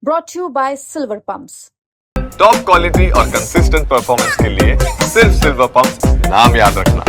brought to you by Silver Pumps. Top quality और consistent performance के लिए सिर्फ सिल्वर पंप्स नाम याद रखना।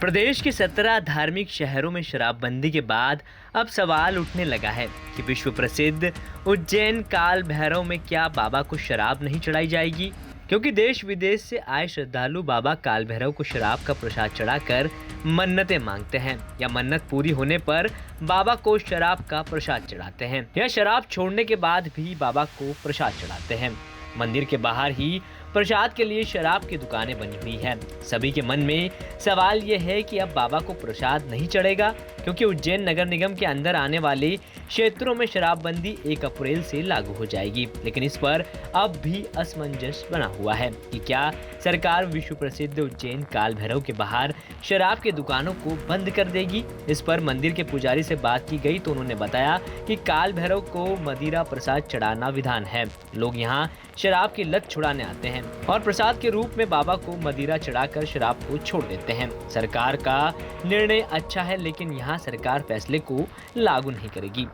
प्रदेश के 17 धार्मिक शहरों में शराबबंदी के बाद अब सवाल उठने लगा है कि विश्व प्रसिद्ध उज्जैन काल भैरव में क्या बाबा को शराब नहीं चढ़ाई जाएगी, क्योंकि देश विदेश से आए श्रद्धालु बाबा काल भैरव को शराब का प्रसाद चढ़ाकर मन्नतें मांगते हैं या मन्नत पूरी होने पर बाबा को शराब का प्रसाद चढ़ाते हैं या शराब छोड़ने के बाद भी बाबा को प्रसाद चढ़ाते हैं। मंदिर के बाहर ही प्रसाद के लिए शराब की दुकानें बनी हुई हैं। सभी के मन में सवाल ये है कि अब बाबा को प्रसाद नहीं चढ़ेगा, क्योंकि उज्जैन नगर निगम के अंदर आने वाले क्षेत्रों में शराबबंदी 1 अप्रैल से लागू हो जाएगी। लेकिन इस पर अब भी असमंजस बना हुआ है कि क्या सरकार विश्व प्रसिद्ध उज्जैन काल भैरव के बाहर शराब की दुकानों को बंद कर देगी। इस पर मंदिर के पुजारी से बात की गई तो उन्होंने बताया कि काल भैरव को मदिरा प्रसाद चढ़ाना विधान है। लोग यहाँ शराब की लत छुड़ाने आते हैं और प्रसाद के रूप में बाबा को मदिरा चढ़ाकर शराब को छोड़ देते हैं। सरकार का निर्णय अच्छा है, लेकिन यहाँ सरकार फैसले को लागू नहीं करेगी।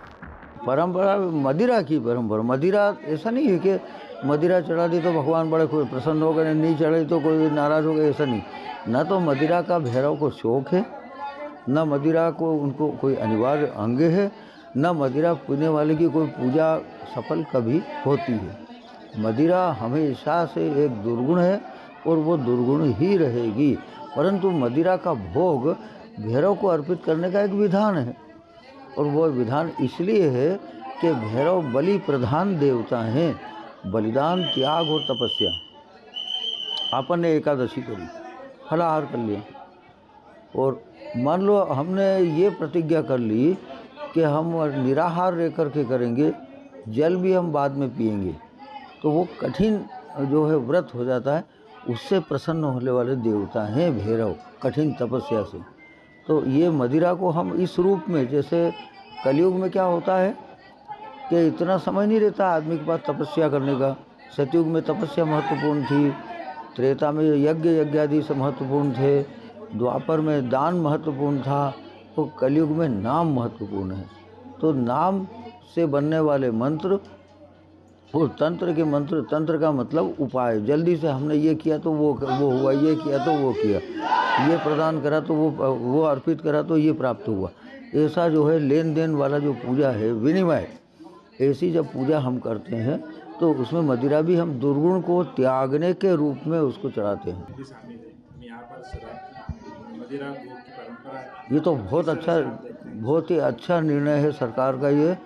परंपरा मदिरा की परंपरा, मदिरा ऐसा नहीं है कि मदिरा चढ़ा दी तो भगवान बड़े कोई प्रसन्न हो गए, नहीं चढ़ाई तो कोई नाराज हो गए, ऐसा नहीं। न तो मदिरा का भैरव को शौक है, न मदिरा को उनको कोई अनिवार्य अंग है, न मदिरा पीने वाले की कोई पूजा सफल कभी होती है। मदिरा हमेशा से एक दुर्गुण है और वो दुर्गुण ही रहेगी, परंतु मदिरा का भोग भैरव को अर्पित करने का एक विधान है और वो विधान इसलिए है कि भैरव बलि प्रधान देवता हैं। बलिदान, त्याग और तपस्या। आपन ने एकादशी करी, फलाहार कर लिया और मान लो हमने ये प्रतिज्ञा कर ली कि हम निराहार रह करके करेंगे, जल भी हम बाद में पिएंगे, तो वो कठिन जो है व्रत हो जाता है। उससे प्रसन्न होने वाले देवता हैं भैरव, कठिन तपस्या से। तो ये मदिरा को हम इस रूप में, जैसे कलयुग में क्या होता है कि इतना समय नहीं रहता आदमी के पास तपस्या करने का। सतयुग में तपस्या महत्वपूर्ण थी, त्रेता में यज्ञ आदि से महत्वपूर्ण थे, द्वापर में दान महत्वपूर्ण था, तो कलयुग में नाम महत्वपूर्ण है। तो नाम से बनने वाले मंत्र और तंत्र के मंत्र, तंत्र का मतलब उपाय। जल्दी से हमने ये किया तो वो हुआ, ये किया तो वो किया, ये प्रदान करा तो वो अर्पित करा तो ये प्राप्त हुआ। ऐसा जो है लेन देन वाला जो पूजा है, विनिमय, ऐसी जब पूजा हम करते हैं तो उसमें मदिरा भी हम दुर्गुण को त्यागने के रूप में उसको चढ़ाते हैं। ये तो बहुत ही अच्छा निर्णय है सरकार का। ये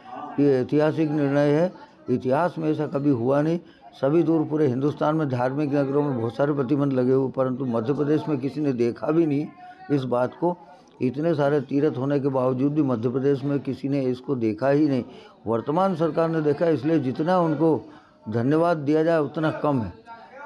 ऐतिहासिक निर्णय है, इतिहास में ऐसा कभी हुआ नहीं। सभी दूर पूरे हिंदुस्तान में धार्मिक नगरों में बहुत सारे प्रतिबंध लगे हुए, परंतु मध्य प्रदेश में किसी ने देखा भी नहीं इस बात को। इतने सारे तीर्थ होने के बावजूद भी मध्य प्रदेश में किसी ने इसको देखा ही नहीं। वर्तमान सरकार ने देखा, इसलिए जितना उनको धन्यवाद दिया जाए उतना कम है।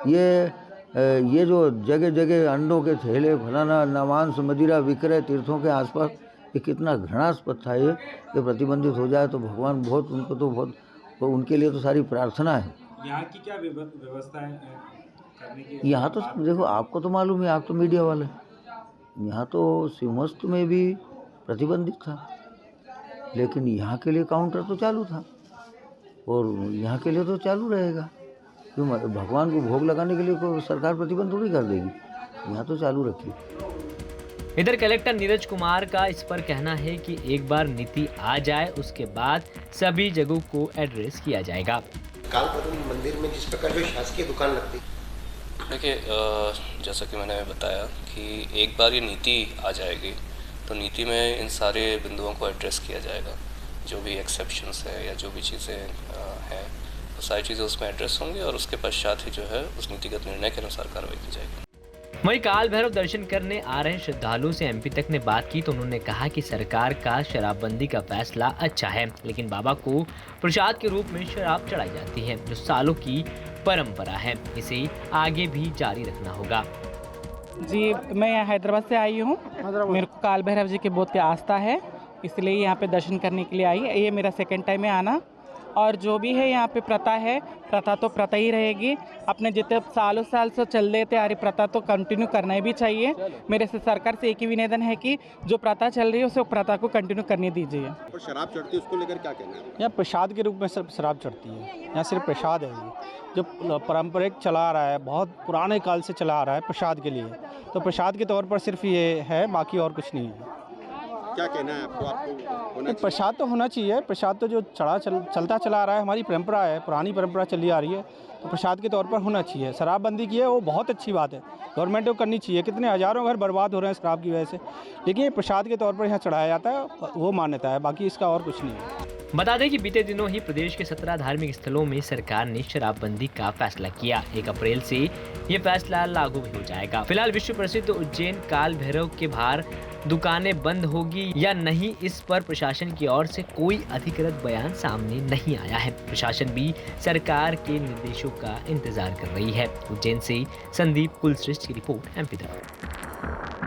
ये जो जगह जगह अंडों के थैले, फलाना नामांस मदिरा विक्रय तीर्थों के आसपास, ये कितना घृणास्पद था। ये प्रतिबंधित हो जाए तो भगवान बहुत, उनको तो बहुत, तो उनके लिए तो सारी प्रार्थना है। यहाँ की क्या व्यवस्था है करने की? यहाँ तो देखो, आपको तो मालूम है, आप तो मीडिया वाले, यहाँ तो सिंहस्थ में भी प्रतिबंधित था, लेकिन यहाँ के लिए काउंटर तो चालू था और यहाँ के लिए तो चालू रहेगा। क्यों? भगवान को भोग लगाने के लिए कोई सरकार प्रतिबंध थोड़ी कर देगी, यहाँ तो चालू रखी। इधर कलेक्टर नीरज कुमार का इस पर कहना है कि एक बार नीति आ जाए उसके बाद सभी जगहों को एड्रेस किया जाएगा। काल भैरव मंदिर में जिस प्रकार जो शासकीय दुकान लगती, देखिए जैसा कि मैंने बताया कि एक बार ये नीति आ जाएगी तो नीति में इन सारे बिंदुओं को एड्रेस किया जाएगा। जो भी एक्सेप्शंस है या जो भी चीज़ें हैं, वो सारी चीज़ें उसमें एड्रेस होंगी और उसके पश्चात ही जो है उस नीतिगत निर्णय के अनुसार कार्रवाई की जाएगी। वहीं काल भैरव दर्शन करने आ रहे श्रद्धालुओं से एमपी तक ने बात की तो उन्होंने कहा कि सरकार का शराबबंदी का फैसला अच्छा है, लेकिन बाबा को प्रसाद के रूप में शराब चढ़ाई जाती है, जो सालों की परंपरा है। इसे आगे भी जारी रखना होगा। जी, मैं यहाँ हैदराबाद से आई हूँ। मेरे को काल भैरव जी की बहुत आस्था है, इसलिए यहाँ पे दर्शन करने के लिए आई। ये मेरा सेकंड टाइम है आना और जो भी है यहाँ पे प्रथा है, प्रथा तो प्रथा ही रहेगी। अपने जितने सालों साल से चल रहे थे आ रही प्रथा तो कंटिन्यू करना भी चाहिए। मेरे से सरकार से एक ही निवेदन है कि जो प्रथा चल रही है उसे प्रथा को कंटिन्यू करने दीजिए। और शराब चढ़ती है उसको लेकर क्या कहना है? यहाँ प्रसाद के रूप में सिर्फ शराब चढ़ती है, यहाँ सिर्फ प्रसाद है ये जो पारंपरिक चला आ रहा है, बहुत पुराने काल से चला आ रहा है प्रसाद के लिए। तो प्रसाद के तौर पर सिर्फ ये है, बाकी और कुछ नहीं है। क्या कहना है आपको? होना प्रसाद तो होना चाहिए। प्रसाद तो जो चलता चला आ रहा है, हमारी परंपरा है, पुरानी परंपरा चली आ रही है, तो प्रसाद के तौर पर होना चाहिए। शराबबंदी की है वो बहुत अच्छी बात है, गवर्नमेंट को करनी चाहिए। कितने हज़ारों घर बर्बाद हो रहे हैं शराब की वजह से, लेकिन ये प्रसाद के तौर पर यहाँ चढ़ाया जाता है, वो मान्यता है, बाकी इसका और कुछ नहीं है। बता दें कि बीते दिनों ही प्रदेश के 17 धार्मिक स्थलों में सरकार ने शराबबंदी का फैसला किया। 1 अप्रैल से ये फैसला लागू भी हो जाएगा। फिलहाल विश्व प्रसिद्ध उज्जैन काल भैरव के बाहर दुकानें बंद होगी या नहीं, इस पर प्रशासन की ओर से कोई अधिकृत बयान सामने नहीं आया है। प्रशासन भी सरकार के निर्देशों का इंतजार कर रही है। उज्जैन से संदीप कुलश्रेष्ठ की रिपोर्ट, MP तक।